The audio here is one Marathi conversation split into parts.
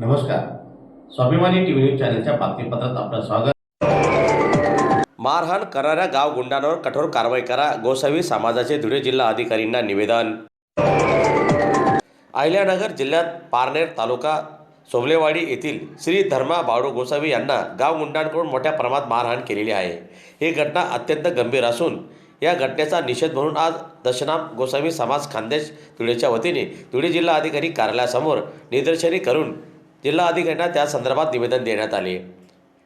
नमस्कार. स्वाभिमानी टीव्ही न्यूज चॅनलच्या बातमीपत्रात आपलं स्वागत. मारहाण करणाऱ्या गाव गुंडांवर कठोर कारवाई करा, गोसावी समाजाचे धुळे जिल्हा अधिकाऱ्यांना निवेदन. अहिल्यानगर जिल्ह्यात पारनेर तालुका सोबलेवाडी येथील श्री धर्मा बाळू गोसावी यांना गाव गुंडांकडून मोठ्या प्रमाणात मारहाण केलेली आहे. ही घटना अत्यंत गंभीर असून या घटनेचा निषेध म्हणून आज दशनाम गोसावी समाज खानदेश धुळेच्या वतीने धुळे जिल्हा अधिकारी कार्यालयासमोर निदर्शने करून जिल्हा अधिकाऱ्यांना त्या संदर्भात निवेदन देण्यात आले.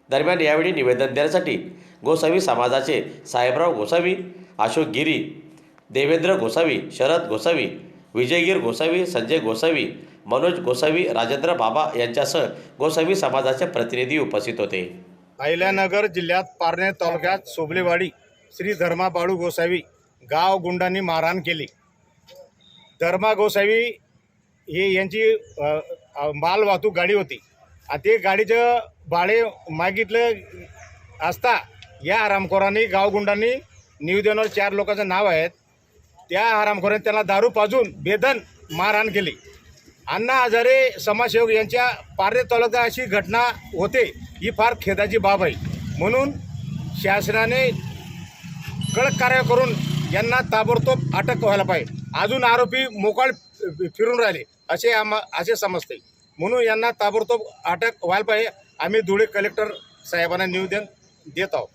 दरम्यान यावेळी निवेदन देण्यासाठी गोसावी समाजाचे साहेबराव गोसावी, अशोक गिरी, देवेंद्र गोसावी, शरद गोसावी, विजयगीर गोसावी, संजय गोसावी, मनोज गोसावी, राजेंद्र बाबा यांच्यासह गोसावी समाजाचे प्रतिनिधी उपस्थित होते. अहिल्यानगर जिल्ह्यात पारनेर तालुक्यात सोबलेवाडी श्री धर्मा बाळू गोसावी गाव गुंडांनी मारहाण केली. धर्मा गोसावी हे यांची माल वाहतूक गाडी होती. ते गाडीचं भाडे मागितलं असता या हरामखोरांनी गावगुंडांनी निवेदनावर 4 लोकांचं नाव आहेत. त्या हरामखोरांनी त्यांना दारू पाजून बेदन मारहाण केली. अण्णा हजारे समाजसेवक यांच्या पारनेर तालुक्यात अशी घटना होते ही फार खेदाची बाब आहे. म्हणून शासनाने कडक कारवाई करून यांना ताबडतोब अटक व्हायला पाहिजे. अजून आरोपी मोकाळ फिरून राहिले असे समजते. म्हणून यांना ताबडतोब अटक व्हायला पाहिजे. आम्ही धुळे कलेक्टर साहेबांना निवेदन देत आहोत.